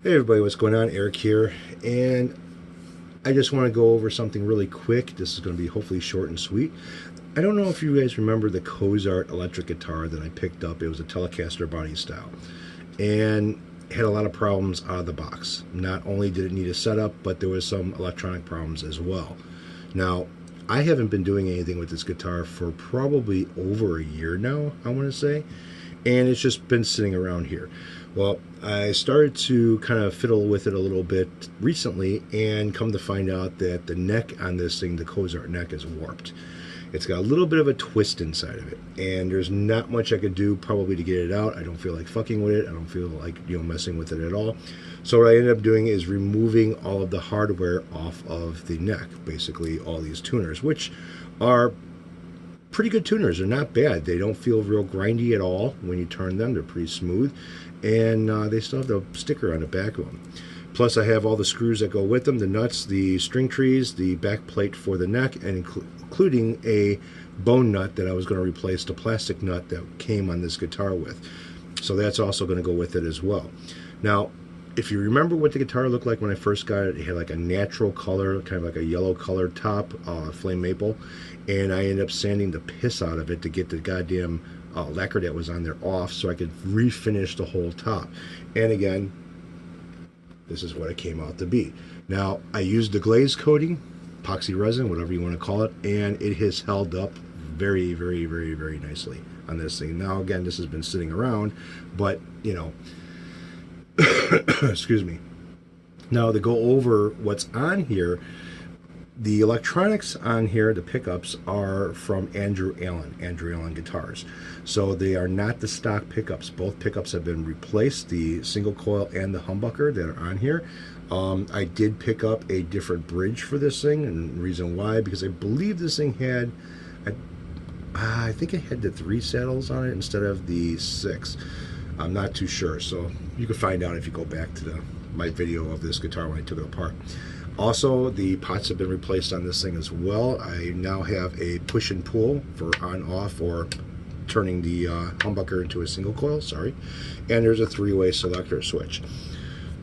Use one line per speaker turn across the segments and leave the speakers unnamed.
Hey everybody, what's going on? Eric here, and I just want to go over something really quick. This is going to be hopefully short and sweet. I don't know if you guys remember the Cozart electric guitar that I picked up. It was a Telecaster body style, and had a lot of problems out of the box. Not only did it need a setup, but there was some electronic problems as well. Now, I haven't been doing anything with this guitar for probably over a year now, I want to say, and it's just been sitting around here. Well, I started to kind of fiddle with it a little bit recently and come to find out that the neck on this thing, the Cozart neck, is warped. It's got a little bit of a twist inside of it, and there's not much I could do probably to get it out. I don't feel like fucking with it. I don't feel like messing with it at all. So what I ended up doing is removing all of the hardware off of the neck, basically all these tuners, which are pretty good tuners. They're not bad. They don't feel real grindy at all when you turn them. They're pretty smooth, and they still have the sticker on the back of them. Plus, I have all the screws that go with them, the nuts, the string trees, the back plate for the neck, and including a bone nut that I was going to replace the plastic nut that came on this guitar with. So that's also going to go with it as well. Now, if you remember what the guitar looked like when I first got it, it had like a natural color, kind of like a yellow colored top, flame maple, and I ended up sanding the piss out of it to get the goddamn lacquer that was on there off so I could refinish the whole top. And again, this is what it came out to be. Now, I used the glaze coating, epoxy resin, whatever you want to call it, and it has held up very, very, very, very nicely on this thing. Now, again, this has been sitting around, but, excuse me. Now, to go over what's on here, the electronics on here, the pickups, are from Andrew Allen Guitars. So they are not the stock pickups. Both pickups have been replaced, the single coil and the humbucker that are on here. I did pick up a different bridge for this thing, and the reason why, because I believe this thing had, I think it had the 3 saddles on it instead of the 6. I'm not too sure, so you can find out if you go back to my video of this guitar when I took it apart. Also, the pots have been replaced on this thing as well. I now have a push and pull for on-off or turning the humbucker into a single coil, sorry. And there's a 3-way selector switch.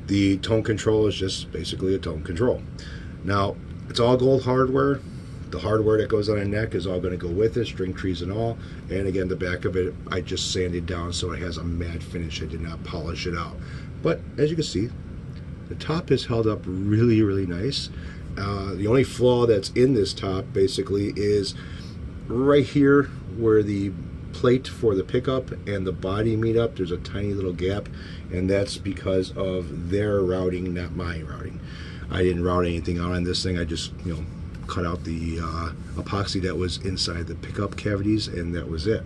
The tone control is just basically a tone control. Now, it's all gold hardware. The hardware that goes on the neck is all going to go with it, string trees and all. And again, the back of it, I just sanded down so it has a matte finish. I did not polish it out. But as you can see, the top is held up really, really nice. The only flaw that's in this top basically is right here where the plate for the pickup and the body meet up. There's a tiny little gap, and that's because of their routing, not my routing. I didn't route anything out on this thing. I just, cut out the epoxy that was inside the pickup cavities, and that was it.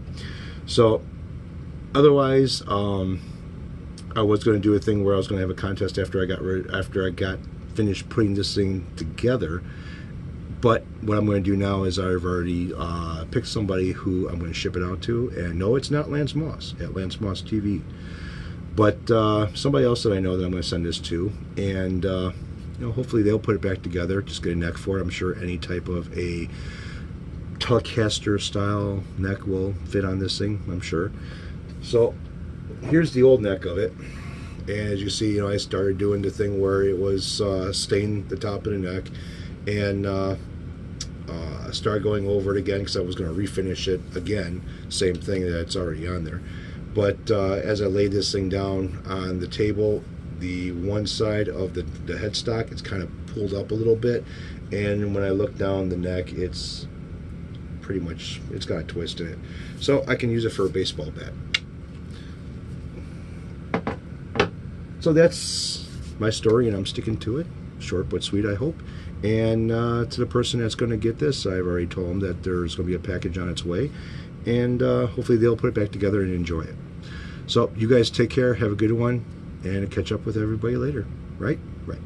So otherwise, I was going to do a thing where I was going to have a contest after I got finished putting this thing together. But what I'm going to do now is I've already picked somebody who I'm going to ship it out to. And no, it's not Lance Moss at Lance Moss TV, but somebody else that I know that I'm going to send this to, and hopefully they'll put it back together. Just get a neck for it. I'm sure any type of a Telecaster style neck will fit on this thing, I'm sure. So here's the old neck of it, and as you see, I started doing the thing where it was staining the top of the neck, and I started going over it again because I was going to refinish it again, same thing that's already on there. But as I laid this thing down on the table, the one side of the headstock, it's kind of pulled up a little bit, and when I look down the neck, it's pretty much, it's got a twist in it, so I can use it for a baseball bat. So that's my story, and I'm sticking to it. Short but sweet, I hope. And to the person that's going to get this, I've already told them that there's going to be a package on its way, and hopefully they'll put it back together and enjoy it. So you guys take care, have a good one, and catch up with everybody later. Right? Right.